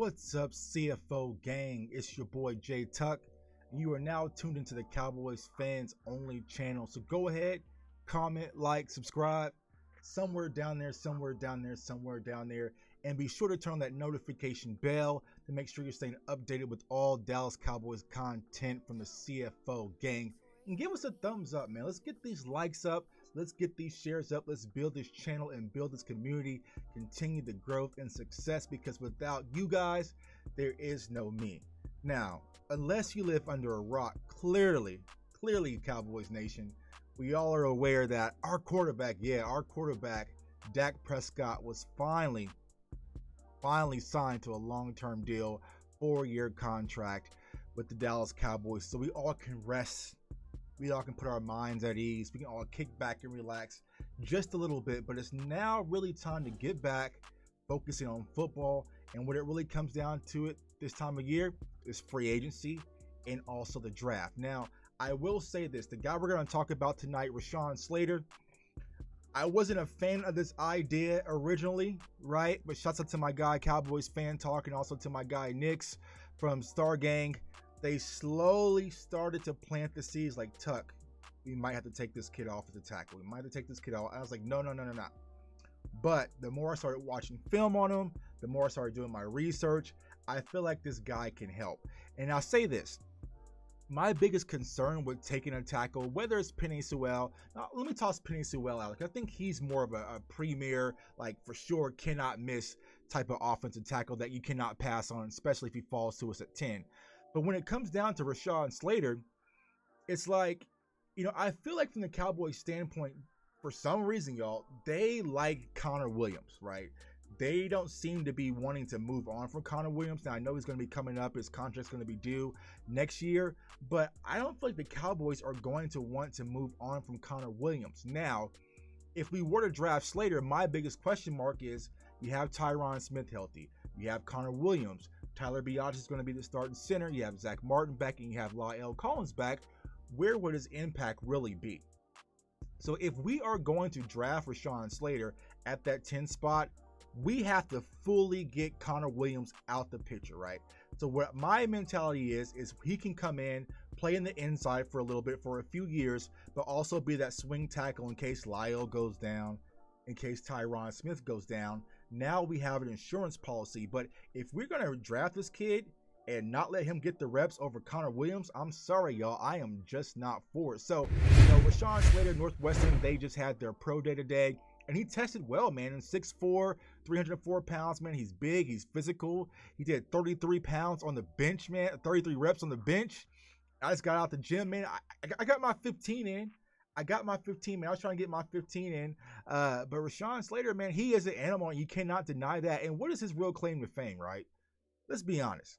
What's up, CFO gang? It's your boy Jay Tuck. You are now tuned into the Cowboys fans only channel. So go ahead, comment, like, subscribe, somewhere down there, and be sure to turn on that notification bell to make sure you're staying updated with all Dallas Cowboys content from the CFO gang. And give us a thumbs up, man. Let's get these likes up. Let's get these shares up. Let's build this channel and build this community. Continue the growth and success, because without you guys, there is no me. Now, unless you live under a rock, clearly, Cowboys Nation, we all are aware that our quarterback, Dak Prescott, was finally signed to a long-term deal, 4-year contract with the Dallas Cowboys. So we all can rest. We all can put our minds at ease. We can all kick back and relax just a little bit. But it's now really time to get back, focusing on football. And what it really comes down to it this time of year is free agency and also the draft. Now, I will say this. The guy we're going to talk about tonight, Rashawn Slater, I wasn't a fan of this idea originally, right? But shouts out to my guy, Cowboys Fan Talk, and also to my guy, Nix from Star Gang. They slowly started to plant the seeds like, Tuck, we might have to take this kid off as a tackle. We might have to take this kid off. I was like, no. But the more I started watching film on him, the more I started doing my research, I feel like this guy can help. And I'll say this. My biggest concern with taking a tackle, whether it's Penny Sewell, let me toss Penny Sewell out. Like, I think he's more of a premier, like, for sure, cannot miss type of offensive tackle that you cannot pass on, especially if he falls to us at 10. But when it comes down to Rashawn Slater, it's like, I feel like from the Cowboys standpoint, for some reason, y'all, they like Connor Williams, right? They don't seem to be wanting to move on from Connor Williams. Now, I know he's going to be coming up. His contract's going to be due next year. But I don't feel like the Cowboys are going to want to move on from Connor Williams. Now, if we were to draft Slater, my biggest question mark is you have Tyron Smith healthy. You have Connor Williams. Tyler Biadasz is going to be the starting center. You have Zach Martin back, and you have La'el Collins back. Where would his impact really be? So if we are going to draft Rashawn Slater at that 10 spot, we have to fully get Connor Williams out the picture, right? So what my mentality is he can come in, play in the inside for a little bit, for a few years, but also be that swing tackle in case La'el goes down, in case Tyron Smith goes down. Now we have an insurance policy. But if we're going to draft this kid and not let him get the reps over Connor Williams, I'm sorry, y'all. I am just not for it. So, Rashawn Slater, Northwestern, they just had their pro day today, and he tested well, man. And 6'4", 304 pounds, man. He's big. He's physical. He did 33 pounds on the bench, man. 33 reps on the bench. I just got out the gym, man. I got my 15 in. I was trying to get my 15 in. But Rashawn Slater, man, he is an animal, and you cannot deny that. And what is his real claim to fame, right? Let's be honest.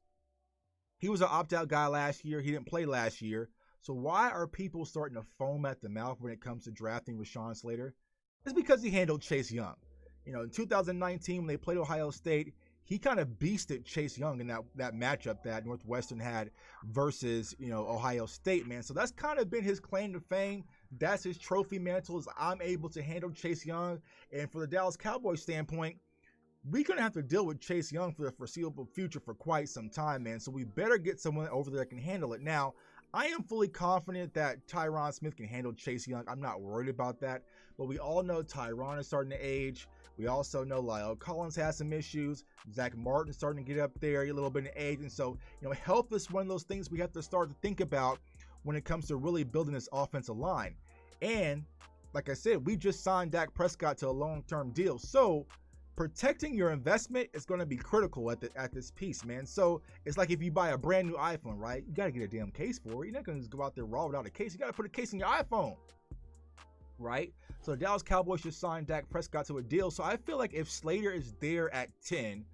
He was an opt-out guy last year. He didn't play last year. So why are people starting to foam at the mouth when it comes to drafting Rashawn Slater? It's because he handled Chase Young. In 2019, when they played Ohio State, he kind of beasted Chase Young in that matchup that Northwestern had versus, Ohio State, man. So that's kind of been his claim to fame. That's his trophy mantle, is I'm able to handle Chase Young. And for the Dallas Cowboys standpoint, we're going to have to deal with Chase Young for the foreseeable future for quite some time, man. So we better get someone over there that can handle it. Now, I am fully confident that Tyron Smith can handle Chase Young. I'm not worried about that. But we all know Tyron is starting to age. We also know La'el Collins has some issues. Zach Martin's starting to get up there a little bit in age. And so, health is one of those things we have to start to think about when it comes to really building this offensive line. And like I said, we just signed Dak Prescott to a long-term deal. So protecting your investment is going to be critical at this piece, man. So it's like if you buy a brand new iPhone, right? You got to get a damn case for it. You're not going to just go out there raw without a case. You got to put a case in your iPhone, right? So the Dallas Cowboys just signed Dak Prescott to a deal. So I feel like if Slater is there at 10,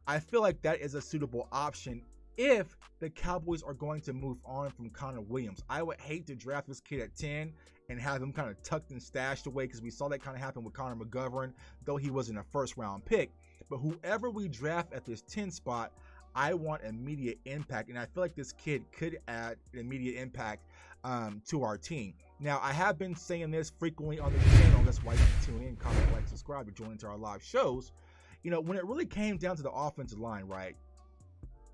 I feel like that is a suitable option if the Cowboys are going to move on from Connor Williams. I would hate to draft this kid at 10 and have him kind of tucked and stashed away, because we saw that kind of happen with Connor McGovern, though he wasn't a first-round pick. But whoever we draft at this 10 spot, I want immediate impact, and I feel like this kid could add an immediate impact to our team. Now, I have been saying this frequently on the channel. That's why you can tune in, comment, like, subscribe, and join into our live shows. When it really came down to the offensive line, right?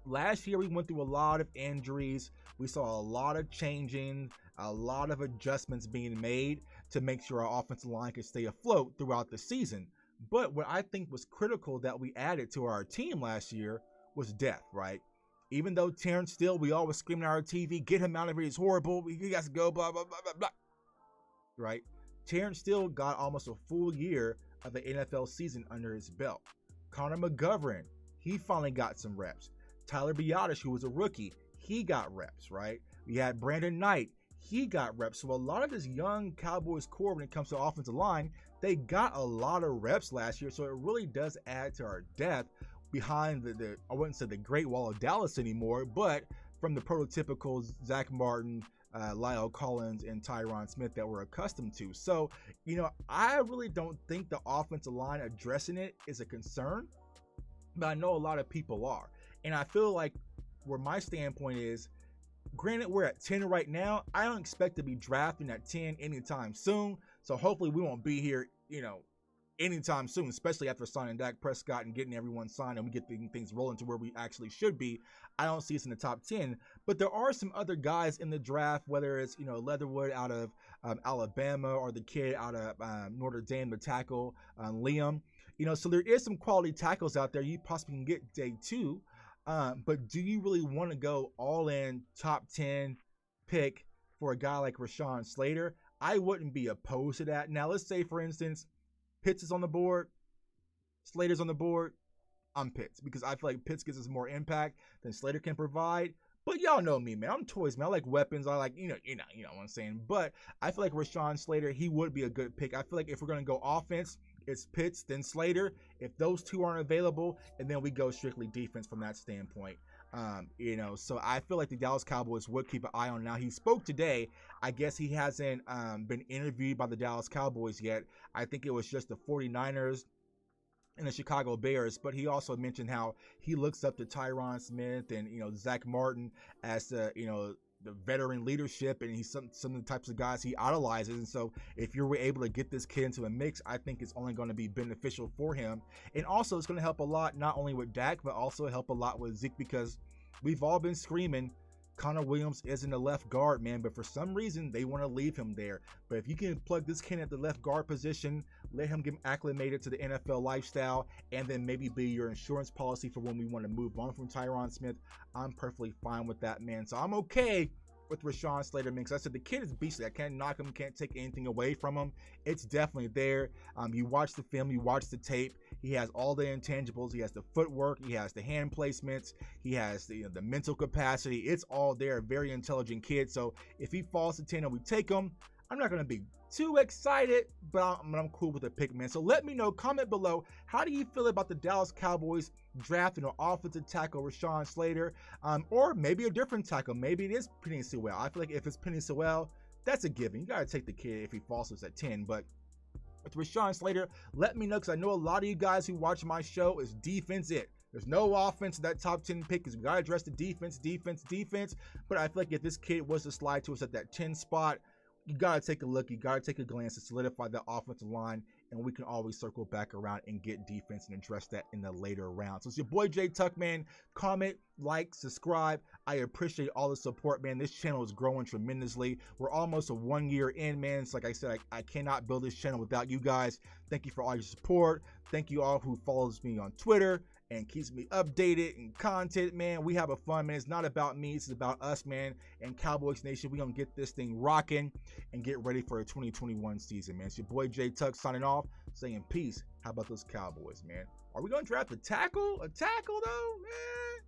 last year we went through a lot of injuries. We saw a lot of changing, a lot of adjustments being made to make sure our offensive line could stay afloat throughout the season. But what I think was critical that we added to our team last year was depth, right? Even though Terrence Steele, we always screaming at our TV, get him out of here, he's horrible, he has to go, blah, blah, blah, blah, blah. Right? Terrence Steele got almost a full year of the NFL season under his belt. Connor McGovern, he finally got some reps. Tyler Biotish, who was a rookie, he got reps, right? We had Brandon Knight, he got reps. So a lot of this young Cowboys core, when it comes to offensive line, they got a lot of reps last year. So it really does add to our depth behind the I wouldn't say the Great Wall of Dallas anymore, but from the prototypical Zach Martin, Lyle Collins, and Tyron Smith that we're accustomed to. So, I really don't think the offensive line addressing it is a concern, but I know a lot of people are. And I feel like where my standpoint is, granted, we're at 10 right now. I don't expect to be drafting at 10 anytime soon. So hopefully we won't be here, anytime soon, especially after signing Dak Prescott and getting everyone signed and we get things rolling to where we actually should be. I don't see us in the top 10, but there are some other guys in the draft, whether it's, Leatherwood out of Alabama or the kid out of Notre Dame, the tackle, Liam. So there is some quality tackles out there you possibly can get day 2. But do you really want to go all in top 10 pick for a guy like Rashawn Slater? I wouldn't be opposed to that. Now, let's say, for instance, Pitts is on the board, Slater's on the board. I'm Pitts because I feel like Pitts gives us more impact than Slater can provide. But y'all know me, man. I'm toys, man. I like weapons. I like, you know what I'm saying. But I feel like Rashawn Slater, he would be a good pick. I feel like if we're going to go offense, it's Pitts, then Slater. If those two aren't available, and then we go strictly defense from that standpoint. So I feel like the Dallas Cowboys would keep an eye on. Now, he spoke today. I guess he hasn't been interviewed by the Dallas Cowboys yet. I think it was just the 49ers and the Chicago Bears, but he also mentioned how he looks up to Tyron Smith and, Zach Martin as the veteran leadership, and he's some of the types of guys he idolizes. And so if you're able to get this kid into a mix, I think it's only going to be beneficial for him. And also it's going to help a lot, not only with Dak, but also help a lot with Zeke, because we've all been screaming Connor Williams isn't a left guard, man, but for some reason they want to leave him there. But if you can plug this kid at the left guard position, let him get acclimated to the NFL lifestyle, and then maybe be your insurance policy for when we want to move on from Tyron Smith, I'm perfectly fine with that, man. So I'm okay with Rashawn Slater, man, because I said the kid is beastly. I can't knock him, can't take anything away from him. It's definitely there. You watch the film, you watch the tape. He has all the intangibles. He has the footwork. He has the hand placements. He has the mental capacity. It's all there. Very intelligent kid. So if he falls to 10 and we take him, I'm not going to be too excited, but I'm cool with the pick, man. So let me know, comment below, how do you feel about the Dallas Cowboys drafting an offensive tackle, Rashawn Slater, or maybe a different tackle? Maybe it is Penny Sewell. I feel like if it's Penny Sewell, that's a given. You got to take the kid if he falls to us at 10, but with Rashawn Slater, let me know, because I know a lot of you guys who watch my show is defense it. There's no offense in that top 10 pick, because we got to address the defense. But I feel like if this kid was to slide to us at that 10 spot, you got to take a look. You got to take a glance to solidify that offensive line, and we can always circle back around and get defense and address that in the later rounds. So it's your boy Jay Tuck, man. Comment, like, subscribe. I appreciate all the support, man. This channel is growing tremendously. We're almost a 1 year in, man. So like I said, I cannot build this channel without you guys. Thank you for all your support. Thank you all who follows me on Twitter and keeps me updated and content, man. We have a fun, man. It's not about me. It's about us, man. And Cowboys Nation, we're going to get this thing rocking and get ready for a 2021 season, man. It's your boy Jay Tuck signing off, saying peace. How about those Cowboys, man? Are we going to draft a tackle? A tackle, though? Man.